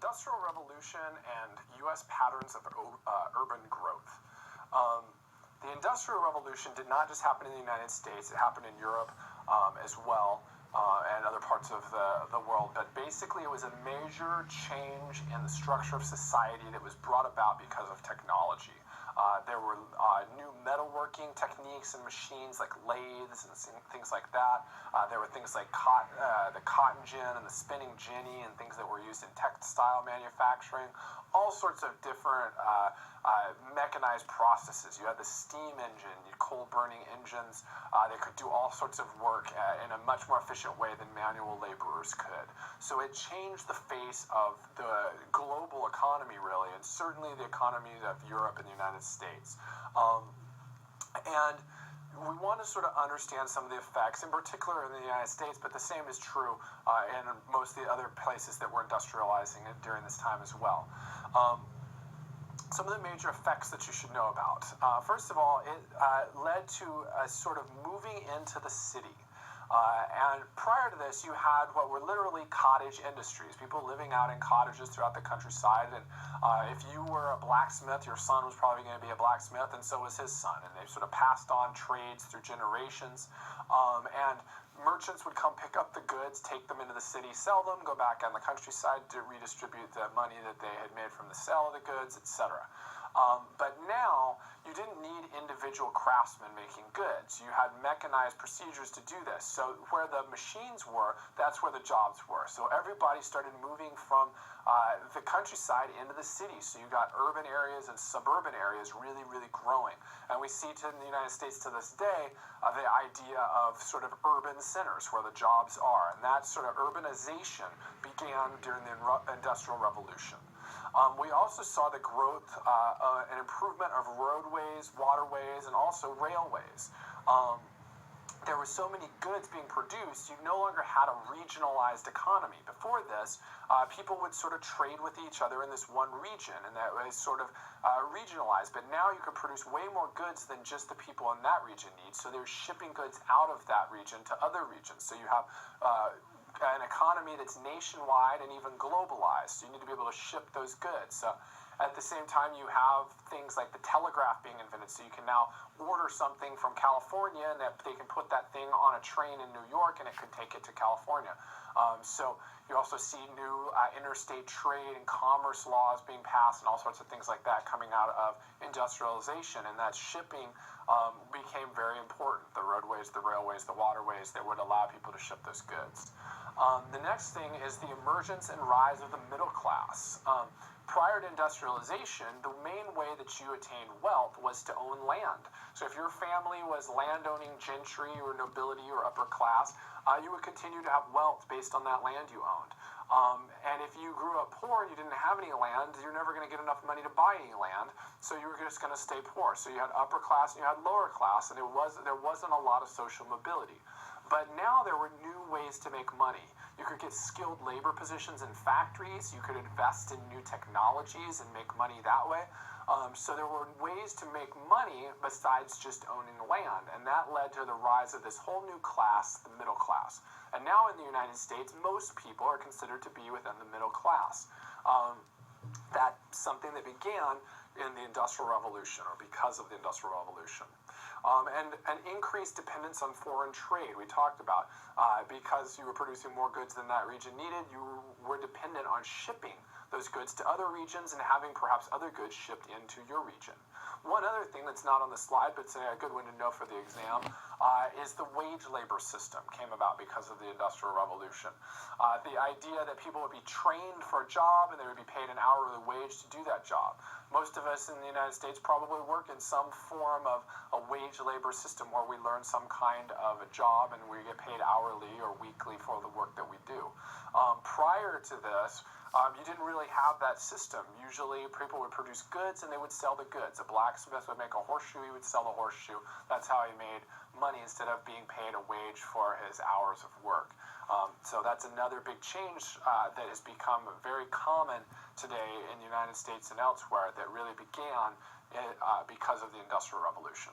Industrial Revolution and U.S. patterns of urban growth. The Industrial Revolution did not just happen in the United States, it happened in Europe as well, and other parts of the world, but basically it was a major change in the structure of society that was brought about because of technology. There were new metalworking techniques and machines like lathes and things like that. There were things like the cotton gin and the spinning jenny and things that were used in textile manufacturing. All sorts of different mechanized processes. You had the steam engine, coal-burning engines that could do all sorts of work in a much more efficient way than manual laborers could. So it changed the face of the global economy, really, and certainly the economies of Europe and the United States. And we want to sort of understand some of the effects, in particular in the United States, but the same is true in most of the other places that were industrializing it during this time as well. Some of the major effects that you should know about. First of all, it led to a sort of moving into the city. And prior to this, you had what were literally cottage industries, people living out in cottages throughout the countryside. And if you were a blacksmith, your son was probably going to be a blacksmith, and so was his son. And they sort of passed on trades through generations. And merchants would come pick up the goods, take them into the city, sell them, go back on the countryside to redistribute the money that they had made from the sale of the goods, etc. But now, you didn't need individual craftsmen making goods. You had mechanized procedures to do this. So where the machines were, that's where the jobs were. So everybody started moving from the countryside into the city. So you got urban areas and suburban areas really, really growing. And we see in the United States to this day the idea of sort of urban centers where the jobs are. And that sort of urbanization began during the Industrial Revolution. We also saw the growth and improvement of roadways, waterways, and also railways. There were so many goods being produced, you no longer had a regionalized economy. Before this, people would sort of trade with each other in this one region, and that was sort of regionalized. But now you could produce way more goods than just the people in that region need, so they're shipping goods out of that region to other regions. So you have an economy that's nationwide and even globalized. So you need to be able to ship those goods. So at the same time, you have things like the telegraph being invented. So you can now order something from California, and that they can put that thing on a train in New York, and it could take it to California. So you also see new interstate trade and commerce laws being passed and all sorts of things like that coming out of industrialization. And that shipping became very important. The roadways, the railways, the waterways that would allow people to ship those goods. The next thing is the emergence and rise of the middle class. Prior to industrialization, the main way that you attained wealth was to own land. So if your family was landowning gentry or nobility or upper class, you would continue to have wealth based on that land you owned. And if you grew up poor and you didn't have any land, you're never going to get enough money to buy any land, so you were just going to stay poor. So you had upper class and you had lower class, and there wasn't a lot of social mobility. But now there were new ways to make money. You could get skilled labor positions in factories. You could invest in new technologies and make money that way. So there were ways to make money besides just owning land. And that led to the rise of this whole new class, the middle class. And now in the United States, most people are considered to be within the middle class. That's something that began in the Industrial Revolution, or because of the Industrial Revolution. And an increased dependence on foreign trade, we talked about. Because you were producing more goods than that region needed, you were dependent on shipping those goods to other regions and having perhaps other goods shipped into your region. One other thing that's not on the slide, but it's a good one to know for the exam, is the wage labor system came about because of the Industrial Revolution. The idea that people would be trained for a job and they would be paid an hourly wage to do that job. Most of us in the United States probably work in some form of a wage labor system where we learn some kind of a job and we get paid hourly or weekly for the work that we do. Prior to this, you didn't really have that system. Usually people would produce goods and they would sell the goods. A blacksmith would make a horseshoe, he would sell the horseshoe. That's how he made money instead of being paid a wage for his hours of work. So that's another big change that has become very common today in the United States and elsewhere that really began because of the Industrial Revolution.